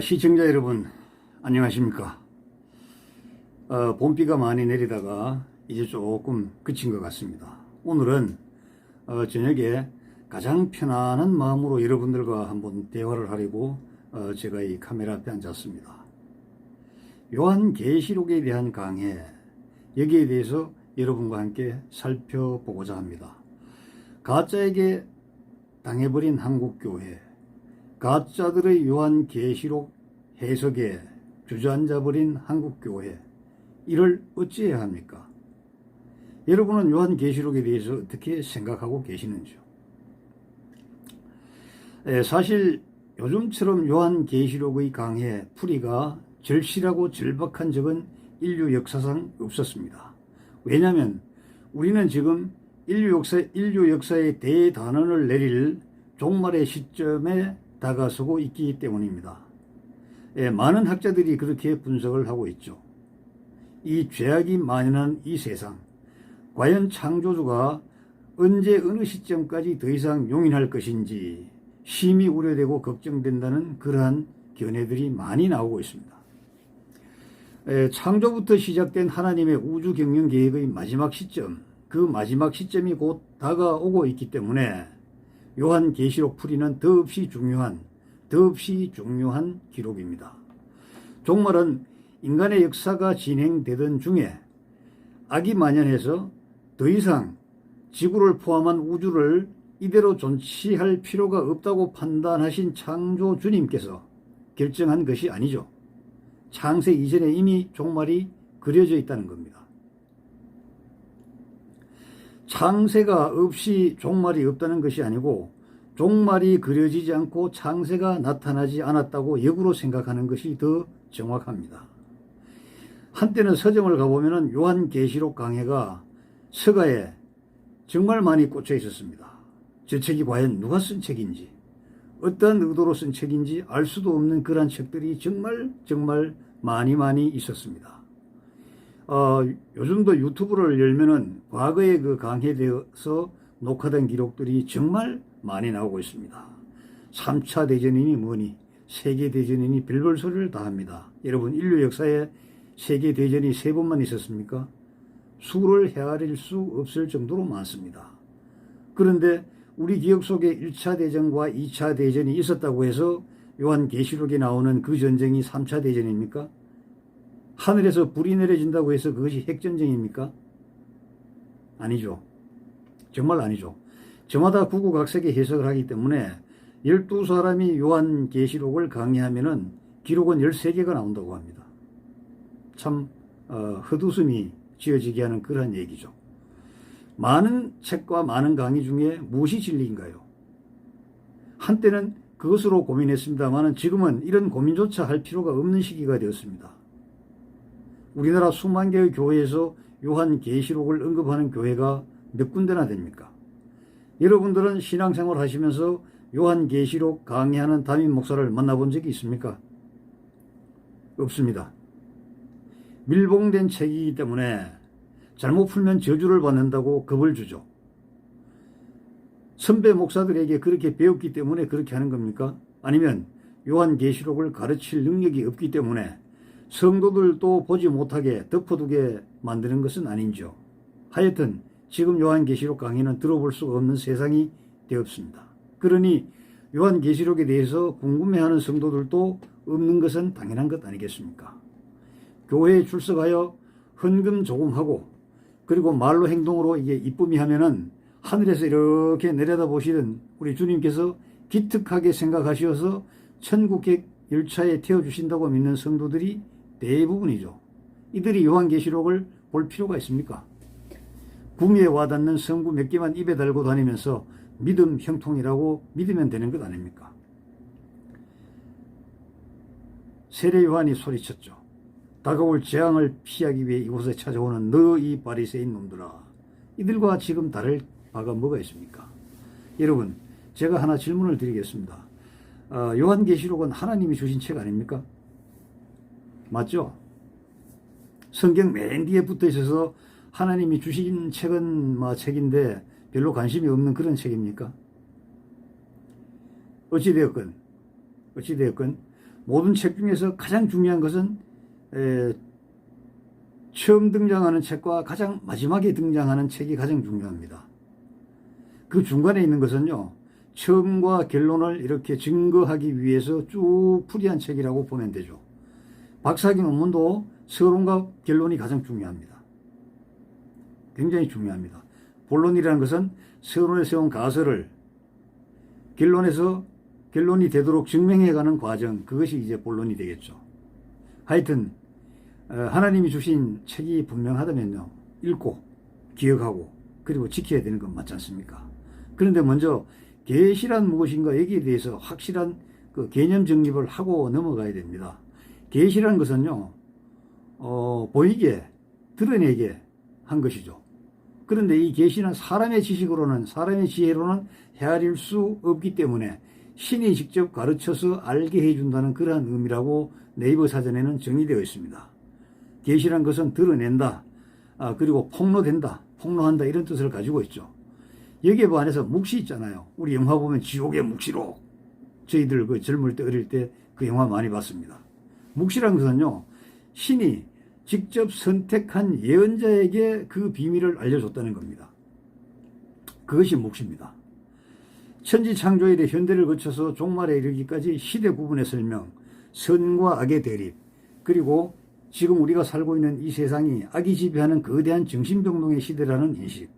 시청자 여러분, 안녕하십니까? 봄비가 많이 내리다가 이제 조금 그친 것 같습니다. 오늘은 저녁에 가장 편안한 마음으로 여러분들과 한번 대화를 하려고 제가 이 카메라 앞에 앉았습니다. 요한계시록에 대한 강해, 여기에 대해서 여러분과 함께 살펴보고자 합니다. 가짜에게 당해버린 한국교회, 가짜들의 요한계시록 해석에 주저앉아버린 한국교회, 이를 어찌해야 합니까? 여러분은 요한계시록에 대해서 어떻게 생각하고 계시는지요? 사실 요즘처럼 요한계시록의 강해, 풀이가 절실하고 절박한 적은 인류 역사상 없었습니다. 왜냐하면 우리는 지금 인류 역사의 대단원을 내릴 종말의 시점에 다가서고 있기 때문입니다. 많은 학자들이 그렇게 분석을 하고 있죠. 이 죄악이 만연한 이 세상, 과연 창조주가 언제 어느 시점까지 더 이상 용인할 것인지 심히 우려되고 걱정된다는 그러한 견해들이 많이 나오고 있습니다. 창조부터 시작된 하나님의 우주 경영 계획의 마지막 시점, 그 마지막 시점이 곧 다가오고 있기 때문에 요한계시록 풀이는 더없이 중요한 기록입니다. 종말은 인간의 역사가 진행되던 중에 악이 만연해서 더 이상 지구를 포함한 우주를 이대로 존치할 필요가 없다고 판단하신 창조주님께서 결정한 것이 아니죠. 창세 이전에 이미 종말이 그려져 있다는 겁니다. 창세가 없이 종말이 없다는 것이 아니고 종말이 그려지지 않고 창세가 나타나지 않았다고 역으로 생각하는 것이 더 정확합니다. 한때는 서점을 가보면 요한계시록 강해가 서가에 정말 많이 꽂혀 있었습니다. 저 책이 과연 누가 쓴 책인지, 어떤 의도로 쓴 책인지 알 수도 없는 그런 책들이 정말 많이 있었습니다. 요즘도 유튜브를 열면은 과거의 그 강해되어서 녹화된 기록들이 정말 많이 나오고 있습니다. 3차 대전이니 뭐니 세계대전이니 별별 소리를 다 합니다. 여러분, 인류 역사에 세계대전이 3번만 있었습니까? 수를 헤아릴 수 없을 정도로 많습니다. 그런데 우리 기억 속에 1차 대전과 2차 대전이 있었다고 해서 요한계시록에 나오는 그 전쟁이 3차 대전입니까? 하늘에서 불이 내려진다고 해서 그것이 핵전쟁입니까? 아니죠. 정말 아니죠. 저마다 구구각색의 해석을 하기 때문에 12사람이 요한계시록을 강의하면은 기록은 13개가 나온다고 합니다. 참 헛웃음이 지어지게 하는 그런 얘기죠. 많은 책과 많은 강의 중에 무엇이 진리인가요? 한때는 그것으로 고민했습니다만 지금은 이런 고민조차 할 필요가 없는 시기가 되었습니다. 우리나라 수만 개의 교회에서 요한계시록을 언급하는 교회가 몇 군데나 됩니까? 여러분들은 신앙생활 하시면서 요한계시록 강의하는 담임 목사를 만나본 적이 있습니까? 없습니다. 밀봉된 책이기 때문에 잘못 풀면 저주를 받는다고 겁을 주죠. 선배 목사들에게 그렇게 배웠기 때문에 그렇게 하는 겁니까? 아니면 요한계시록을 가르칠 능력이 없기 때문에 성도들도 보지 못하게 덮어두게 만드는 것은 아닌지요. 하여튼 지금 요한계시록 강의는 들어볼 수가 없는 세상이 되었습니다. 그러니 요한계시록에 대해서 궁금해하는 성도들도 없는 것은 당연한 것 아니겠습니까? 교회에 출석하여 헌금 조금 하고 그리고 말로 행동으로 이게 이쁨이 하면은 하늘에서 이렇게 내려다 보시던 우리 주님께서 기특하게 생각하셔서 천국객 열차에 태워주신다고 믿는 성도들이 대부분이죠. 이들이 요한계시록을 볼 필요가 있습니까? 구미에 와닿는 성구 몇 개만 입에 달고 다니면서 믿음 형통이라고 믿으면 되는 것 아닙니까? 세례 요한이 소리쳤죠. 다가올 재앙을 피하기 위해 이곳에 찾아오는 너 이 바리새인 놈들아. 이들과 지금 다를 바가 뭐가 있습니까? 여러분, 제가 하나 질문을 드리겠습니다. 요한계시록은 하나님이 주신 책 아닙니까? 맞죠? 성경 맨 뒤에 붙어 있어서 하나님이 주신 책은 책인데 별로 관심이 없는 그런 책입니까? 어찌되었건 모든 책 중에서 가장 중요한 것은 처음 등장하는 책과 가장 마지막에 등장하는 책이 가장 중요합니다. 그 중간에 있는 것은요, 처음과 결론을 이렇게 증거하기 위해서 쭉 풀이한 책이라고 보면 되죠. 박사학위 논문도 서론과 결론이 가장 중요합니다. 굉장히 중요합니다. 본론이라는 것은 서론에 세운 가설을 결론이 되도록 증명해가는 과정, 그것이 이제 본론이 되겠죠. 하여튼 하나님이 주신 책이 분명하다면요, 읽고 기억하고 그리고 지켜야 되는 건 맞지 않습니까? 그런데 먼저 계시란 무엇인가 여기에 대해서 확실한 그 개념 정립을 하고 넘어가야 됩니다. 계시란 것은요, 보이게 드러내게 한 것이죠. 그런데 이 계시는 사람의 지식으로는, 사람의 지혜로는 헤아릴 수 없기 때문에 신이 직접 가르쳐서 알게 해준다는 그러한 의미라고 네이버 사전에는 정의되어 있습니다. 계시란 것은 드러낸다, 그리고 폭로된다, 폭로한다, 이런 뜻을 가지고 있죠. 여기에 반해서 묵시 있잖아요. 우리 영화 보면 지옥의 묵시록, 저희들 그 젊을 때, 어릴 때 그 영화 많이 봤습니다. 묵시란 것은요, 신이 직접 선택한 예언자에게 그 비밀을 알려줬다는 겁니다. 그것이 묵시입니다. 천지 창조에 대해 현대를 거쳐서 종말에 이르기까지 시대 구분의 설명, 선과 악의 대립, 그리고 지금 우리가 살고 있는 이 세상이 악이 지배하는 거대한 정신병동의 시대라는 인식,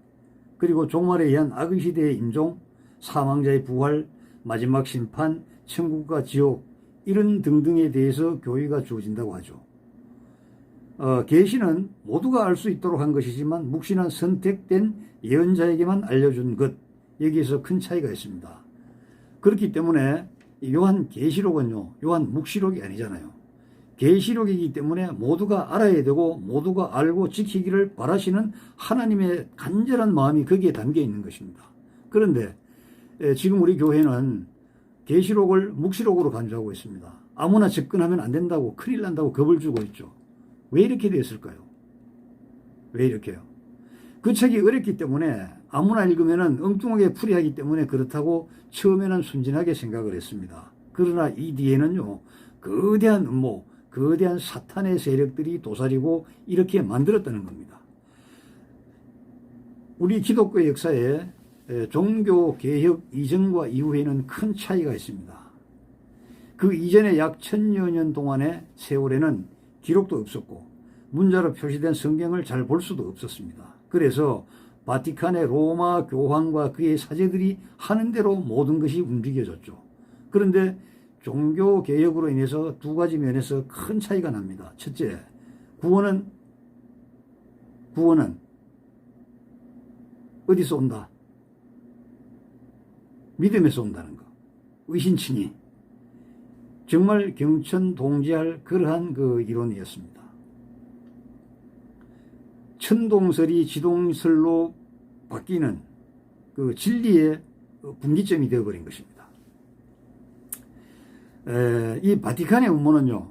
그리고 종말에 의한 악의 시대의 임종, 사망자의 부활, 마지막 심판, 천국과 지옥, 이런 등등에 대해서 교의가 주어진다고 하죠. 계시는 모두가 알 수 있도록 한 것이지만 묵시는 선택된 예언자에게만 알려준 것, 여기에서 큰 차이가 있습니다. 그렇기 때문에 요한 계시록은요, 요한 묵시록이 아니잖아요. 계시록이기 때문에 모두가 알아야 되고 모두가 알고 지키기를 바라시는 하나님의 간절한 마음이 거기에 담겨 있는 것입니다. 그런데 지금 우리 교회는 계시록을 묵시록으로 간주하고 있습니다. 아무나 접근하면 안 된다고, 큰일 난다고 겁을 주고 있죠. 왜 이렇게 됐을까요? 왜 이렇게요? 그 책이 어렵기 때문에 아무나 읽으면 엉뚱하게 풀이하기 때문에 그렇다고 처음에는 순진하게 생각을 했습니다. 그러나 이 뒤에는요, 거대한 음모, 거대한 사탄의 세력들이 도사리고 이렇게 만들었다는 겁니다. 우리 기독교 역사에 종교개혁 이전과 이후에는 큰 차이가 있습니다. 그 이전에 약 1000여 년 동안의 세월에는 기록도 없었고 문자로 표시된 성경을 잘 볼 수도 없었습니다. 그래서 바티칸의 로마 교황과 그의 사제들이 하는 대로 모든 것이 움직여졌죠. 그런데 종교개혁으로 인해서 두 가지 면에서 큰 차이가 납니다. 첫째, 구원은 어디서 온다? 믿음에서 온다는 거. 의신친이 정말 경천동지할 그러한 그 이론이었습니다. 천동설이 지동설로 바뀌는 그 진리의 분기점이 되어버린 것입니다. 이 바티칸의 음모는요,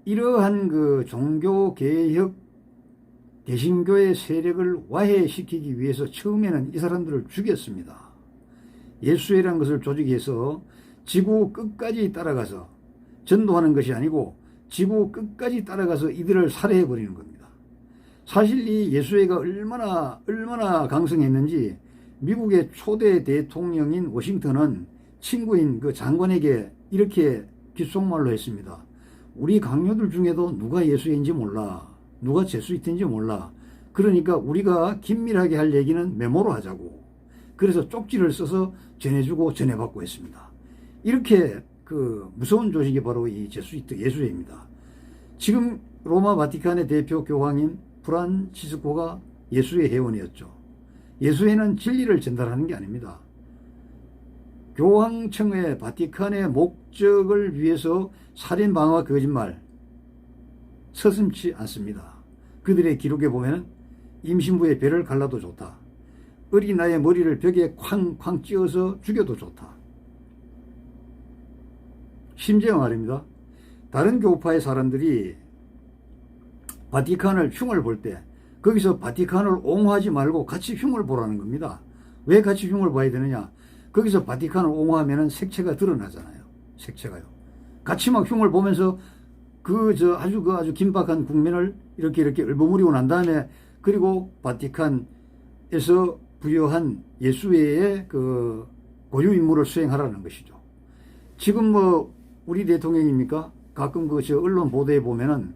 이러한 그 종교개혁 개신교의 세력을 와해시키기 위해서 처음에는 이 사람들을 죽였습니다. 예수회라는 것을 조직해서 지구 끝까지 따라가서 전도하는 것이 아니고 지구 끝까지 따라가서 이들을 살해해버리는 겁니다. 사실 이 예수회가 얼마나 강성했는지 미국의 초대 대통령인 워싱턴은 친구인 그 장관에게 이렇게 귓속말로 했습니다. 우리 강요들 중에도 누가 예수회인지 몰라. 누가 제수이트인지 몰라. 그러니까 우리가 긴밀하게 할 얘기는 메모로 하자고. 그래서 쪽지를 써서 전해주고 전해받고 했습니다. 이렇게 그 무서운 조직이 바로 이 제수이트 예수회입니다. 지금 로마 바티칸의 대표 교황인 프란치스코가 예수회 회원이었죠. 예수회는 진리를 전달하는 게 아닙니다. 교황청의 바티칸의 목적을 위해서 살인, 방화, 거짓말 서슴지 않습니다. 그들의 기록에 보면 임신부의 배를 갈라도 좋다. 어린아이의 머리를 벽에 쾅쾅 찧어서 죽여도 좋다. 심지어 말입니다. 다른 교파의 사람들이 바티칸을 흉을 볼 때 거기서 바티칸을 옹호하지 말고 같이 흉을 보라는 겁니다. 왜 같이 흉을 봐야 되느냐? 거기서 바티칸을 옹호하면 색채가 드러나잖아요. 색채가요. 같이 막 흉을 보면서 아주 긴박한 국면을 이렇게 얼버무리고 난 다음에, 그리고 바티칸에서 부여한 예수회의 그 고유 임무를 수행하라는 것이죠. 지금 뭐 우리 대통령입니까? 가끔 언론 보도에 보면은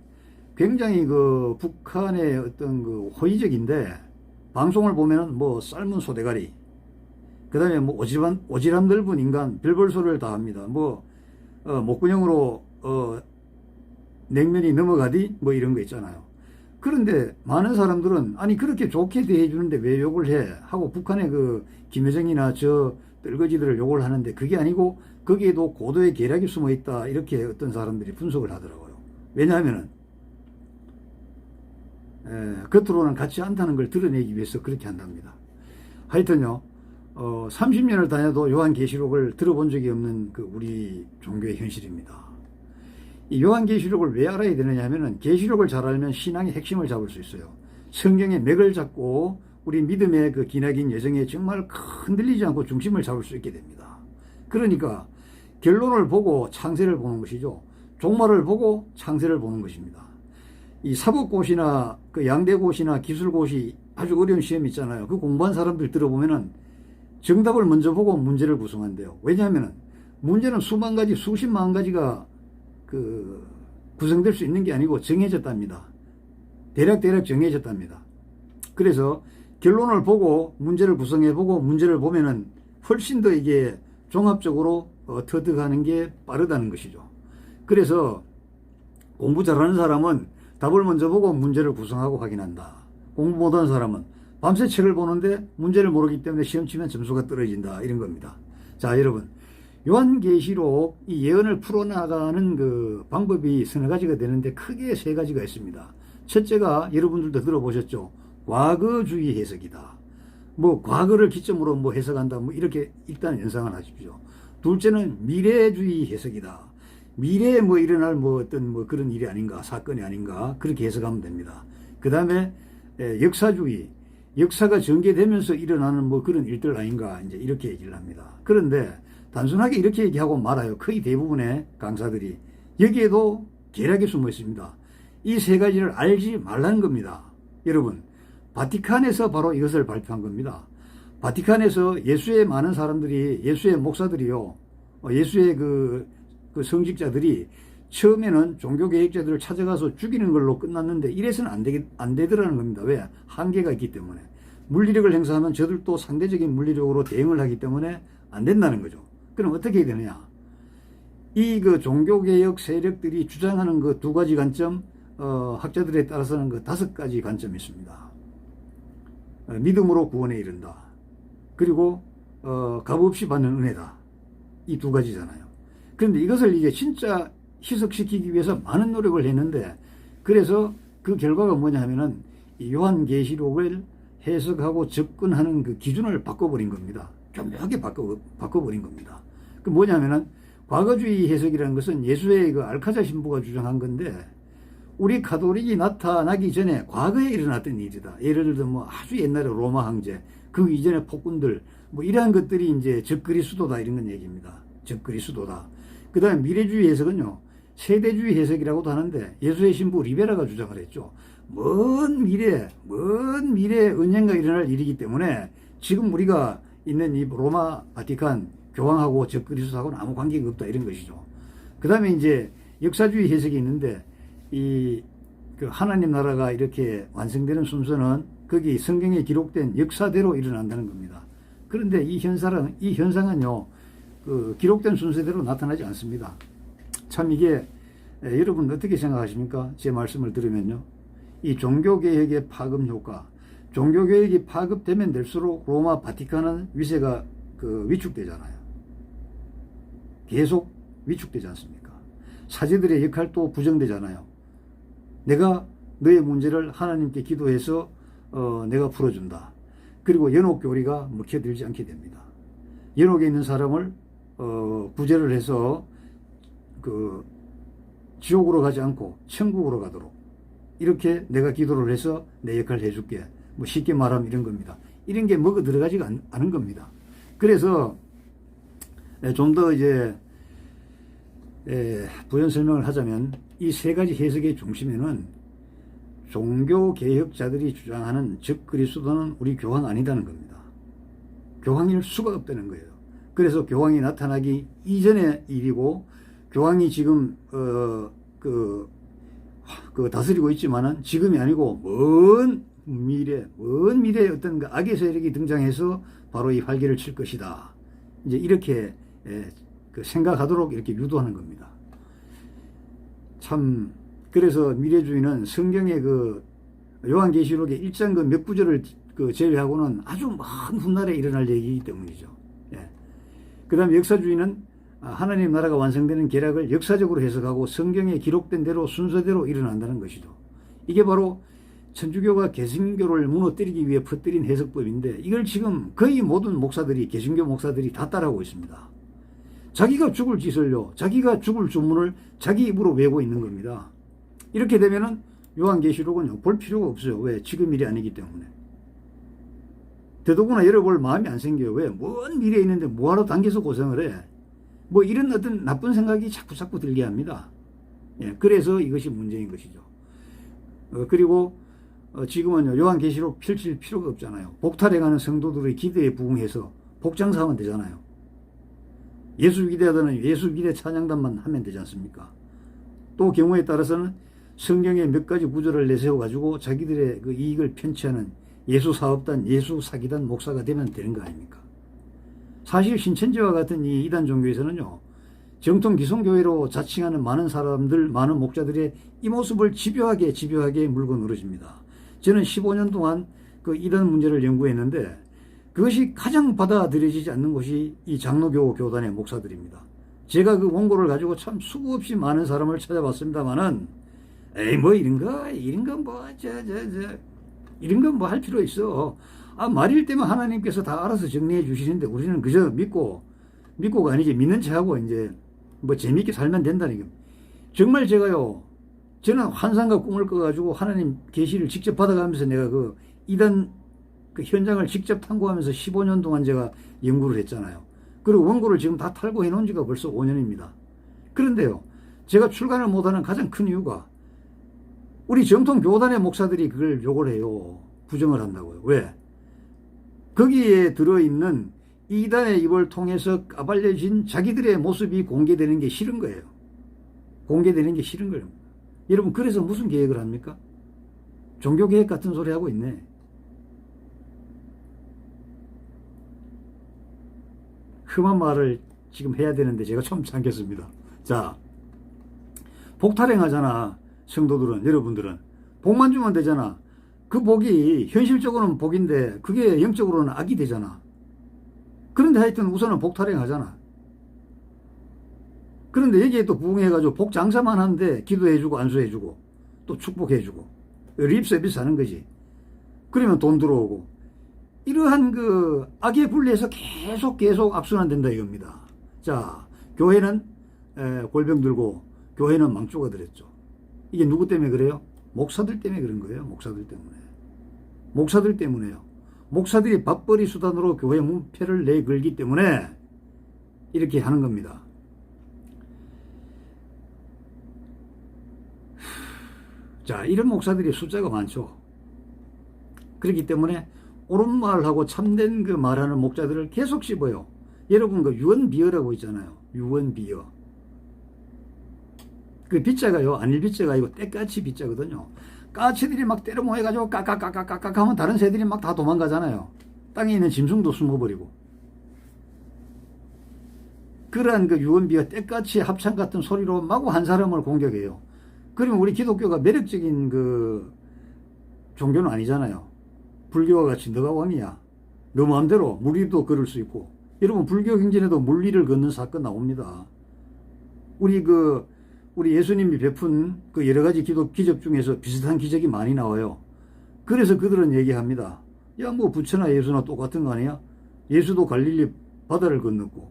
굉장히 북한의 어떤 호의적인데, 방송을 보면은 뭐 삶은 소대가리, 그 다음에 뭐 오지랖 넓은 인간, 별별 소리를 다 합니다. 목구녕으로 냉면이 넘어가디 뭐 이런 거 있잖아요. 그런데 많은 사람들은 아니 그렇게 좋게 대해주는데 왜 욕을 해 하고 북한의 김여정이나 저 떨거지들을 욕을 하는데, 그게 아니고 거기에도 고도의 계략이 숨어 있다, 이렇게 어떤 사람들이 분석을 하더라고요. 왜냐하면은 겉으로는 같지 않다는 걸 드러내기 위해서 그렇게 한답니다. 하여튼요, 30년을 다녀도 요한계시록을 들어본 적이 없는 우리 종교의 현실입니다. 이 요한계시록을 왜 알아야 되느냐 하면은, 계시록을 잘 알면 신앙의 핵심을 잡을 수 있어요. 성경의 맥을 잡고 우리 믿음의 기나긴 여정에 정말 흔들리지 않고 중심을 잡을 수 있게 됩니다. 그러니까 결론을 보고 창세를 보는 것이죠. 종말을 보고 창세를 보는 것입니다. 이 사법고시나 양대고시나 기술고시 아주 어려운 시험 있잖아요. 그 공부한 사람들 들어보면은 정답을 먼저 보고 문제를 구성한대요. 왜냐하면은 문제는 수만 가지, 수십만 가지가 구성될 수 있는 게 아니고 정해졌답니다. 대략 정해졌답니다. 그래서 결론을 보고 문제를 구성해보고 문제를 보면은 훨씬 더 이게 종합적으로 터득하는 게 빠르다는 것이죠. 그래서 공부 잘하는 사람은 답을 먼저 보고 문제를 구성하고 확인한다. 공부 못하는 사람은 밤새 책을 보는데 문제를 모르기 때문에 시험 치면 점수가 떨어진다, 이런 겁니다. 자, 여러분, 요한계시록 이 예언을 풀어나가는 방법이 서너 가지가 되는데 크게 세 가지가 있습니다. 첫째가 여러분들도 들어보셨죠? 과거주의 해석이다. 과거를 기점으로 해석한다, 이렇게 일단 연상을 하십시오. 둘째는 미래주의 해석이다. 미래에 일어날 어떤 그런 일이 아닌가, 사건이 아닌가, 그렇게 해석하면 됩니다. 그 다음에 역사주의, 역사가 전개되면서 일어나는 그런 일들 아닌가, 이제 이렇게 얘기를 합니다. 그런데 단순하게 이렇게 얘기하고 말아요. 거의 대부분의 강사들이. 여기에도 계략이 숨어 있습니다. 이 세 가지를 알지 말라는 겁니다. 여러분, 바티칸에서 바로 이것을 발표한 겁니다. 바티칸에서 예수의 많은 사람들이, 예수의 목사들이요, 예수의 성직자들이 처음에는 종교개혁자들을 찾아가서 죽이는 걸로 끝났는데, 이래서는 안 되더라는 겁니다. 왜? 한계가 있기 때문에. 물리력을 행사하면 저들도 상대적인 물리력으로 대응을 하기 때문에 안 된다는 거죠. 그럼 어떻게 해야 되느냐? 이 종교개혁 세력들이 주장하는 두 가지 관점, 학자들에 따라서는 5가지 관점이 있습니다. 믿음으로 구원에 이른다. 그리고 값없이 받는 은혜다. 이 2가지잖아요. 그런데 이것을 이제 진짜 희석시키기 위해서 많은 노력을 했는데, 그래서 그 결과가 뭐냐 하면은 이 요한계시록을 해석하고 접근하는 기준을 바꿔버린 겁니다. 교묘하게 바꿔버린 겁니다. 그 뭐냐면은, 과거주의 해석이라는 것은 예수의 알카자 신부가 주장한 건데, 우리 가톨릭이 나타나기 전에 과거에 일어났던 일이다. 예를 들어 아주 옛날에 로마 황제, 그 이전에 폭군들, 이러한 것들이 이제 적그리스도다, 이런 건 얘기입니다. 적그리스도다. 그 다음에 미래주의 해석은요, 세대주의 해석이라고도 하는데, 예수의 신부 리베라가 주장을 했죠. 먼 미래에 언젠가 일어날 일이기 때문에 지금 우리가 있는 이 로마 바티칸 교황하고 적그리스도하고는 아무 관계가 없다, 이런 것이죠. 그 다음에 이제 역사주의 해석이 있는데, 하나님 나라가 이렇게 완성되는 순서는 거기 성경에 기록된 역사대로 일어난다는 겁니다. 그런데 이 현상은요, 기록된 순서대로 나타나지 않습니다. 참 이게, 여러분 어떻게 생각하십니까? 제 말씀을 들으면요. 이 종교개혁의 파급 효과, 종교개혁이 파급되면 될수록 로마 바티칸은 위세가 위축되잖아요. 계속 위축되지 않습니까? 사제들의 역할도 부정되잖아요. 내가 너의 문제를 하나님께 기도해서 내가 풀어준다. 그리고 연옥교리가 먹혀들지 않게 됩니다. 연옥에 있는 사람을 구제를 해서 지옥으로 가지 않고 천국으로 가도록 이렇게 내가 기도를 해서 내 역할을 해줄게. 쉽게 말하면 이런 겁니다. 이런 게 먹어 들어가지가 않은 겁니다. 그래서 좀 더 이제 부연 설명을 하자면 이 세 가지 해석의 중심에는 종교개혁자들이 주장하는 즉 그리스도는 우리 교황 아니다는 겁니다. 교황일 수가 없다는 거예요. 그래서 교황이 나타나기 이전의 일이고, 교황이 지금 다스리고 있지만은 지금이 아니고 먼 미래에 어떤 악의 세력이 등장해서 바로 이 활개를 칠 것이다. 이제 이렇게 생각하도록 이렇게 유도하는 겁니다. 참, 그래서 미래주의는 성경의 요한계시록의 1장 몇 구절을 제외하고는 아주 먼 훗날에 일어날 얘기이기 때문이죠. 예. 그 다음에 역사주의는 하나님 나라가 완성되는 계략을 역사적으로 해석하고 성경에 기록된 대로 순서대로 일어난다는 것이죠. 이게 바로 천주교가 개신교를 무너뜨리기 위해 퍼뜨린 해석법인데, 이걸 지금 거의 모든 목사들이, 개신교 목사들이 다 따라하고 있습니다. 자기가 죽을 짓을요, 자기가 죽을 주문을 자기 입으로 외우고 있는 겁니다. 이렇게 되면은 요한계시록은 볼 필요가 없어요. 왜? 지금 일이 아니기 때문에. 더더구나 열어볼 마음이 안 생겨요. 왜? 먼 미래에 있는데 뭐하러 당겨서 고생을 해? 뭐 이런 어떤 나쁜 생각이 자꾸 들게 합니다. 예, 그래서 이것이 문제인 것이죠. 그리고 지금은 요한계시록 펼칠 필요가 없잖아요. 복탈해가는 성도들의 기대에 부응해서 복장사하면 되잖아요. 예수 기대하다는 예수 기대 찬양단만 하면 되지 않습니까? 또 경우에 따라서는 성경의 몇 가지 구절을 내세워가지고 자기들의 그 이익을 편취하는 예수 사업단, 예수 사기단 목사가 되면 되는 거 아닙니까? 사실 신천지와 같은 이 이단 종교에서는요, 정통 기성교회로 자칭하는 많은 사람들, 많은 목자들의 이 모습을 집요하게 물고 늘어집니다. 저는 15년 동안 그 이단 문제를 연구했는데, 그것이 가장 받아들여지지 않는 것이 이 장로교 교단의 목사들입니다. 제가 그 원고를 가지고 참 수없이 많은 사람을 찾아봤습니다만은, 에이, 뭐 이런 건 뭐 할 필요 있어. 말일 때면 하나님께서 다 알아서 정리해 주시는데 우리는 그저 믿고가 아니지, 믿는 척하고 이제 뭐 재밌게 살면 된다는 게. 정말 저는 환상과 꿈을 꿔가지고 하나님 계시를 직접 받아가면서 내가 그 이단 그 현장을 직접 탐구하면서 15년 동안 제가 연구를 했잖아요. 그리고 원고를 지금 다 탈고해 놓은 지가 벌써 5년입니다. 그런데요, 제가 출간을 못하는 가장 큰 이유가 우리 정통 교단의 목사들이 그걸 욕을 해요. 부정을 한다고요. 왜? 거기에 들어있는 이단의 입을 통해서 까발려진 자기들의 모습이 공개되는 게 싫은 거예요. 공개되는 게 싫은 거예요. 여러분, 그래서 무슨 계획을 합니까? 종교계획 같은 소리 하고 있네. 흠한 말을 지금 해야 되는데 제가 좀 참겠습니다. 자, 복탈행 하잖아. 성도들은, 여러분들은. 복만 주면 되잖아. 그 복이 현실적으로는 복인데 그게 영적으로는 악이 되잖아. 그런데 하여튼 우선은 복탈행 하잖아. 그런데 여기에 또 부응해가지고 복 장사만 하는데 기도해주고 안수해주고 또 축복해주고 립 서비스 하는 거지. 그러면 돈 들어오고, 이러한 그 악에 분리해서 계속 악순환된다 이겁니다. 자, 교회는 골병 들고 교회는 망조가 들었죠. 이게 누구 때문에 그래요? 목사들 때문에 그런 거예요. 목사들 때문에요. 목사들이 밥벌이 수단으로 교회 문패를 내걸기 때문에 이렇게 하는 겁니다. 자, 이런 목사들이 숫자가 많죠. 그렇기 때문에 옳은 말하고 참된 그 말하는 목자들을 계속 씹어요. 여러분, 그 유언비어라고 있잖아요. 유언비어. 그 빗자가요, 아닐 빗자가 아니고 때까치 빗자거든요. 까치들이 막 때려 모여가지고 까까까까까까 하면 다른 새들이 막 다 도망가잖아요. 땅에 있는 짐승도 숨어버리고. 그러한 그 유언비어 때까치 합창 같은 소리로 마구 한 사람을 공격해요. 그러면 우리 기독교가 매력적인 그 종교는 아니잖아요. 불교와 같이 너가 왕이야. 너 마음대로 물리도 걸을 수 있고. 여러분, 불교 경전에도 물리를 걷는 사건 나옵니다. 우리 예수님이 베푼 그 여러 가지 기적 중에서 비슷한 기적이 많이 나와요. 그래서 그들은 얘기합니다. 야, 뭐 부처나 예수나 똑같은 거 아니야? 예수도 갈릴리 바다를 건넜고,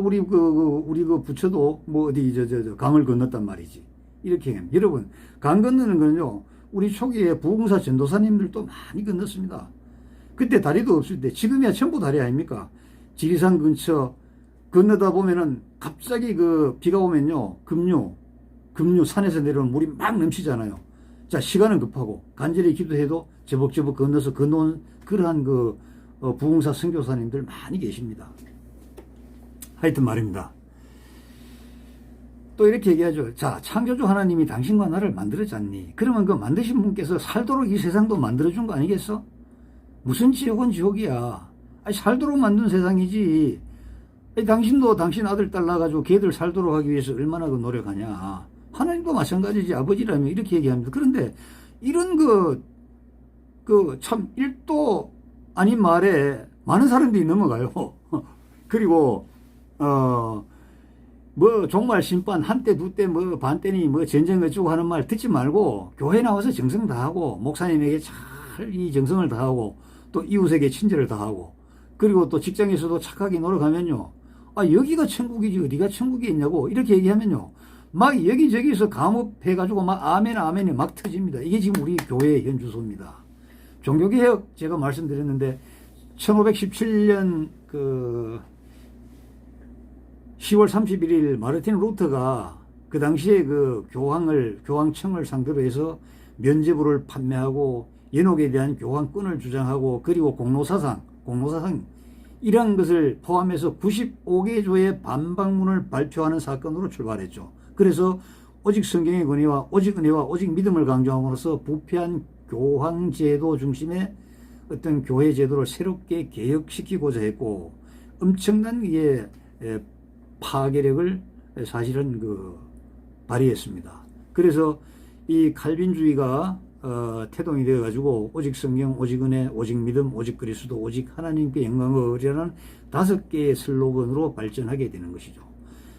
우리 그 부처도 뭐 어디 강을 건넜단 말이지. 이렇게 합니다. 여러분, 강 건너는 거는요, 우리 초기에 부흥사 전도사님들도 많이 건넜습니다. 그때 다리도 없을 때, 지금이야 전부 다리 아닙니까? 지리산 근처 건너다 보면은 갑자기 그 비가 오면요. 급류 산에서 내려오는 물이 막 넘치잖아요. 자, 시간은 급하고 간절히 기도해도 제법제법 건너서 건너온 그러한 그 부흥사 선교사님들 많이 계십니다. 하여튼 말입니다. 또 이렇게 얘기하죠. 자, 창조주 하나님이 당신과 나를 만들었잖니. 그러면 그 만드신 분께서 살도록 이 세상도 만들어준 거 아니겠어? 무슨 지옥은 지옥이야. 아니, 살도록 만든 세상이지. 아니, 당신도 당신 아들 딸 낳아가지고 걔들 살도록 하기 위해서 얼마나 그 노력하냐. 하나님도 마찬가지지. 아버지라면 이렇게 얘기합니다. 그런데 이런 참 1도 아닌 말에 많은 사람들이 넘어가요. 그리고 뭐 종말 심판 한때 두때 뭐 반때니 뭐 전쟁 어쩌고 하는 말 듣지 말고 교회 나와서 정성 다하고 목사님에게 잘 이 정성을 다하고 또 이웃에게 친절을 다하고 그리고 또 직장에서도 착하게 노력하면요. 아, 여기가 천국이지 어디가 천국이 있냐고 이렇게 얘기하면요. 막 여기저기서 감업해가지고 막 아멘 아멘이 막 터집니다. 이게 지금 우리 교회의 현 주소입니다. 종교개혁 제가 말씀드렸는데 1517년 그 10월 31일 마르틴 루터가 그 당시에 그 교황청을 상대로 해서 면죄부를 판매하고 연옥에 대한 교황권을 주장하고 그리고 공로사상 이러한 것을 포함해서 95개 조의 반박문을 발표하는 사건으로 출발했죠. 그래서 오직 성경의 권위와 오직 은혜와 오직 믿음을 강조함으로써 부패한 교황제도 중심의 어떤 교회 제도를 새롭게 개혁시키고자 했고 엄청난 파괴력을 사실은 발휘했습니다. 그래서 이 칼빈주의가 태동이 되어 가지고 오직 성경, 오직 은혜, 오직 믿음, 오직 그리스도, 오직 하나님께 영광을 얻으려는 5개의 슬로건으로 발전하게 되는 것이죠.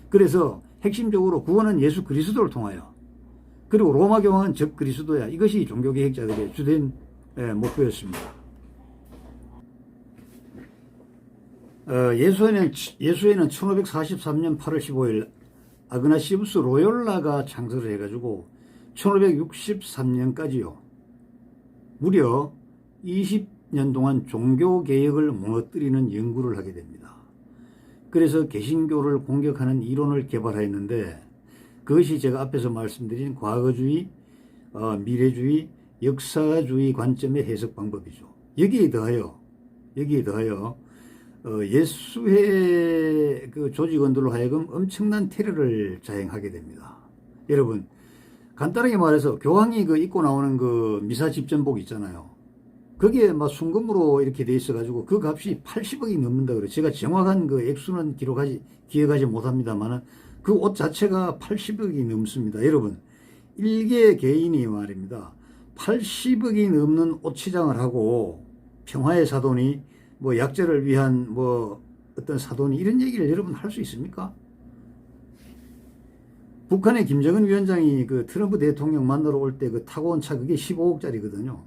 그래서 핵심적으로 구원은 예수 그리스도를 통하여 그리고 로마 교황은 적 그리스도야. 이것이 종교개혁자들의 주된 목표였습니다. 예수에는 1543년 8월 15일 아그나시우스 로욜라가 창설을 해가지고 1563년까지요. 무려 20년 동안 종교개혁을 무너뜨리는 연구를 하게 됩니다. 그래서 개신교를 공격하는 이론을 개발했는데 그것이 제가 앞에서 말씀드린 과거주의, 미래주의, 역사주의 관점의 해석 방법이죠. 여기에 더하여 예수회 그 조직원들로 하여금 엄청난 테러를 자행하게 됩니다. 여러분, 간단하게 말해서 교황이 입고 나오는 미사 집전복 있잖아요. 거기에 막 순금으로 이렇게 돼 있어가지고 그 값이 80억이 넘는다 그래요. 제가 정확한 액수는 기억하지 못합니다만은 그 옷 자체가 80억이 넘습니다. 여러분, 일개 개인이 말입니다. 80억이 넘는 옷치장을 하고 평화의 사돈이 약자를 위한 어떤 사돈이 이런 얘기를 여러분 할 수 있습니까? 북한의 김정은 위원장이 트럼프 대통령 만나러 올 때 타고 온 차 그게 15억짜리거든요.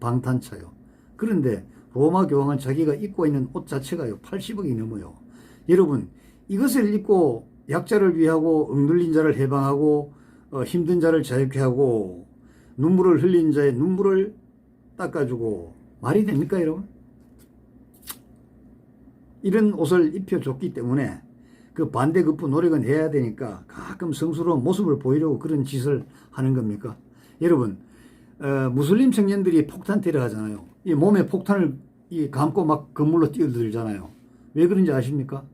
방탄차요. 그런데 로마 교황은 자기가 입고 있는 옷 자체가요 80억이 넘어요. 여러분, 이것을 입고 약자를 위하고 억눌린 자를 해방하고 힘든 자를 자유케 하고 눈물을 흘린 자의 눈물을 닦아주고 말이 됩니까 여러분? 이런 옷을 입혀줬기 때문에 반대급부 노력은 해야 되니까 가끔 성스러운 모습을 보이려고 그런 짓을 하는 겁니까? 여러분, 무슬림 청년들이 폭탄 테러 하잖아요. 이 몸에 폭탄을 감고 막 건물로 뛰어들잖아요. 왜 그런지 아십니까?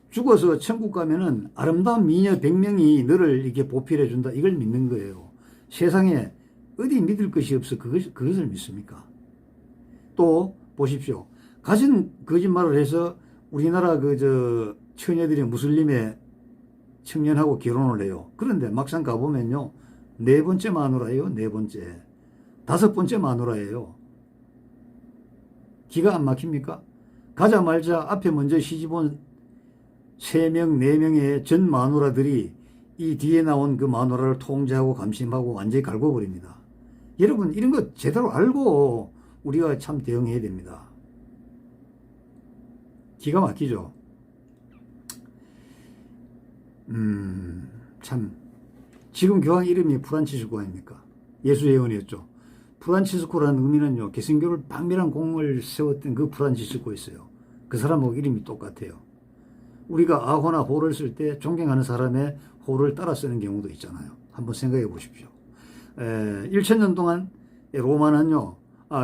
죽어서 천국 가면은 아름다운 미녀 100명이 너를 이렇게 보필해 준다. 이걸 믿는 거예요. 세상에 어디 믿을 것이 없어 그것을 믿습니까? 또 보십시오. 가진 거짓말을 해서 우리나라 처녀들이 무슬림의 청년하고 결혼을 해요. 그런데 막상 가보면요. 4번째 마누라예요. 4번째. 5번째 마누라예요. 기가 안 막힙니까? 가자마자 앞에 먼저 시집온 3명, 4명의 전 마누라들이 이 뒤에 나온 그 마누라를 통제하고 감심하고 완전히 갈궈버립니다. 여러분, 이런 거 제대로 알고 우리가 참 대응해야 됩니다. 기가 막히죠? 참. 지금 교황 이름이 프란치스코 아닙니까? 예수의 의원이었죠. 프란치스코라는 의미는요, 개신교를 박밀한 공을 세웠던 그 프란치스코였어요. 그 사람하고 이름이 똑같아요. 우리가 아호나 호를 쓸 때 존경하는 사람의 호를 따라 쓰는 경우도 있잖아요. 한번 생각해 보십시오. 1000년 동안 로마는요,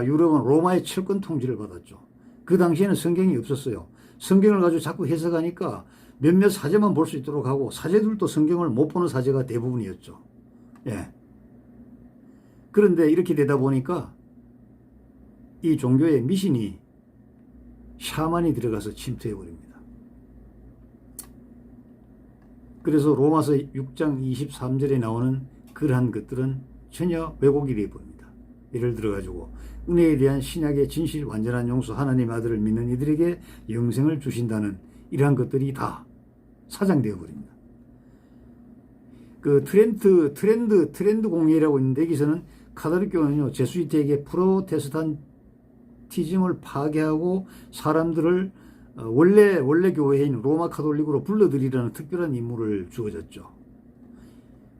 유럽은 로마의 철권 통치를 받았죠. 그 당시에는 성경이 없었어요. 성경을 가지고 자꾸 해석하니까 몇몇 사제만 볼 수 있도록 하고 사제들도 성경을 못 보는 사제가 대부분이었죠. 예. 그런데 이렇게 되다 보니까 이 종교의 미신이 샤만이 들어가서 침투해 버립니다. 그래서 로마서 6장 23절에 나오는 그러한 것들은 전혀 왜곡이 되어 버립니다. 예를 들어 가지고 은혜에 대한 신약의 진실 완전한 용서 하나님의 아들을 믿는 이들에게 영생을 주신다는 이러한 것들이 다 사장되어 버립니다. 그 트렌드 공예라고 있는데 여기서는 카톨릭교는요, 제수이트에게 프로테스탄티즘을 파괴하고 사람들을 원래 교회인 로마 카톨릭으로 불러들이라는 특별한 임무를 주어졌죠.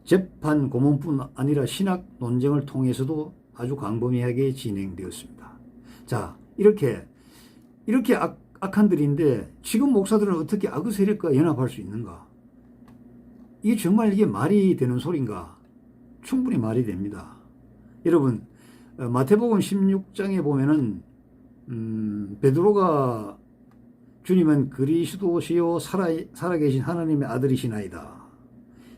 재판 고문뿐 아니라 신학 논쟁을 통해서도 아주 광범위하게 진행되었습니다. 자, 이렇게 악한들인데 지금 목사들은 어떻게 악의 세력과 연합할 수 있는가? 이게 정말 이게 말이 되는 소린가? 충분히 말이 됩니다. 여러분, 마태복음 16장에 보면은 베드로가 주님은 그리스도시요 살아계신 하나님의 아들이시나이다.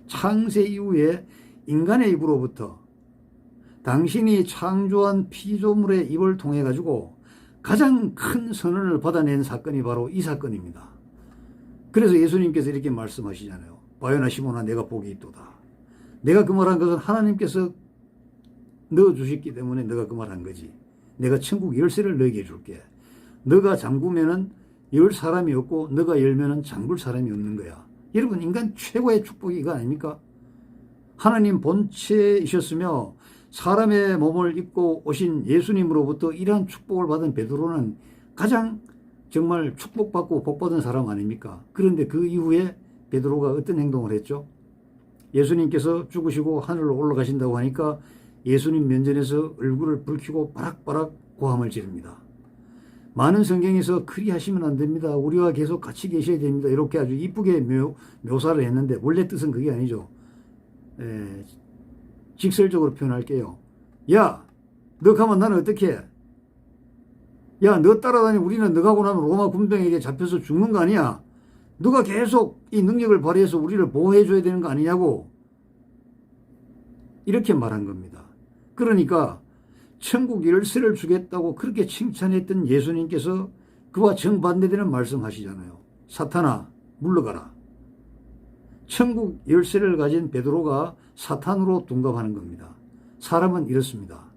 창세 이후에 인간의 입으로부터 당신이 창조한 피조물의 입을 통해 가지고 가장 큰 선언을 받아낸 사건이 바로 이 사건입니다. 그래서 예수님께서 이렇게 말씀하시잖아요. 바요나 시몬아, 내가 복이 있도다. 내가 그 말한 것은 하나님께서 넣어주셨기 때문에 내가 그 말한 거지. 내가 천국 열쇠를 너에게 줄게. 너가 잠그면은 열 사람이 없고 너가 열면은 잠글 사람이 없는 거야. 여러분, 인간 최고의 축복이 이거 아닙니까? 하나님 본체이셨으며 사람의 몸을 입고 오신 예수님으로부터 이러한 축복을 받은 베드로는 가장 정말 축복받고 복받은 사람 아닙니까? 그런데 그 이후에 베드로가 어떤 행동을 했죠? 예수님께서 죽으시고 하늘로 올라가신다고 하니까 예수님 면전에서 얼굴을 붉히고 바락바락 고함을 지릅니다. 많은 성경에서 그리 하시면 안 됩니다. 우리와 계속 같이 계셔야 됩니다. 이렇게 아주 이쁘게 묘사를 했는데 원래 뜻은 그게 아니죠. 직설적으로 표현할게요. 야, 너 가면 나는 어떻게 해? 야, 너 따라다니면 우리는 너 가고 나면 로마 군병에게 잡혀서 죽는 거 아니야? 너가 계속 이 능력을 발휘해서 우리를 보호해 줘야 되는 거 아니냐고. 이렇게 말한 겁니다. 그러니까 천국 열쇠를 주겠다고 그렇게 칭찬했던 예수님께서 그와 정반대되는 말씀하시잖아요. 사탄아, 물러가라. 천국 열쇠를 가진 베드로가 사탄으로 둔갑하는 겁니다. 사람은 이렇습니다.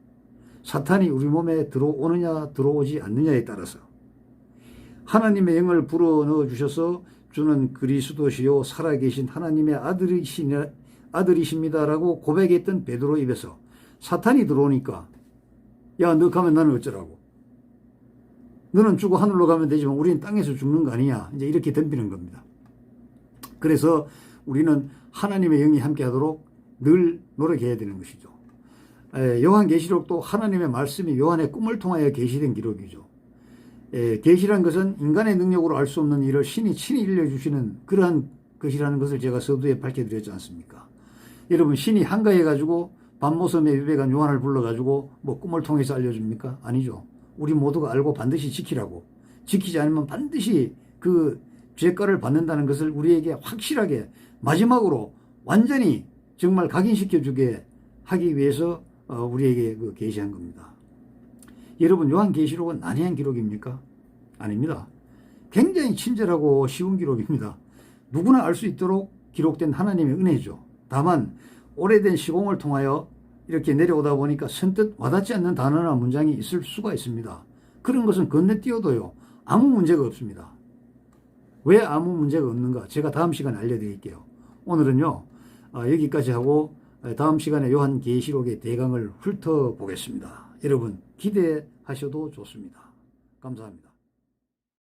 사탄이 우리 몸에 들어오느냐 들어오지 않느냐에 따라서 하나님의 영을 불어넣어 주셔서 주는 그리스도시요 살아계신 하나님의 아들이십니다라고 고백했던 베드로 입에서 사탄이 들어오니까 야, 너 가면 나는 어쩌라고. 너는 죽고 하늘로 가면 되지만 우리는 땅에서 죽는 거 아니냐. 이제 이렇게 덤비는 겁니다. 그래서 우리는 하나님의 영이 함께하도록 늘 노력해야 되는 것이죠. 요한계시록도 하나님의 말씀이 요한의 꿈을 통하여 계시된 기록이죠. 계시란 것은 인간의 능력으로 알 수 없는 일을 신이 친히 일러주시는 그러한 것이라는 것을 제가 서두에 밝혀드렸지 않습니까? 여러분, 신이 한가해가지고 밤모섬에 유배간 요한을 불러가지고 뭐 꿈을 통해서 알려줍니까? 아니죠. 우리 모두가 알고 반드시 지키라고. 지키지 않으면 반드시 그 죄가를 받는다는 것을 우리에게 확실하게 마지막으로 완전히 정말 각인시켜주게 하기 위해서 우리에게 그 계시한 겁니다. 여러분, 요한계시록은 난해한 기록입니까? 아닙니다. 굉장히 친절하고 쉬운 기록입니다. 누구나 알 수 있도록 기록된 하나님의 은혜죠. 다만 오래된 시공을 통하여 이렇게 내려오다 보니까 선뜻 와닿지 않는 단어나 문장이 있을 수가 있습니다. 그런 것은 건너뛰어도요, 아무 문제가 없습니다. 왜 아무 문제가 없는가? 제가 다음 시간에 알려드릴게요. 오늘은요, 여기까지 하고 다음 시간에 요한계시록의 대강을 훑어보겠습니다. 여러분, 기대하셔도 좋습니다. 감사합니다.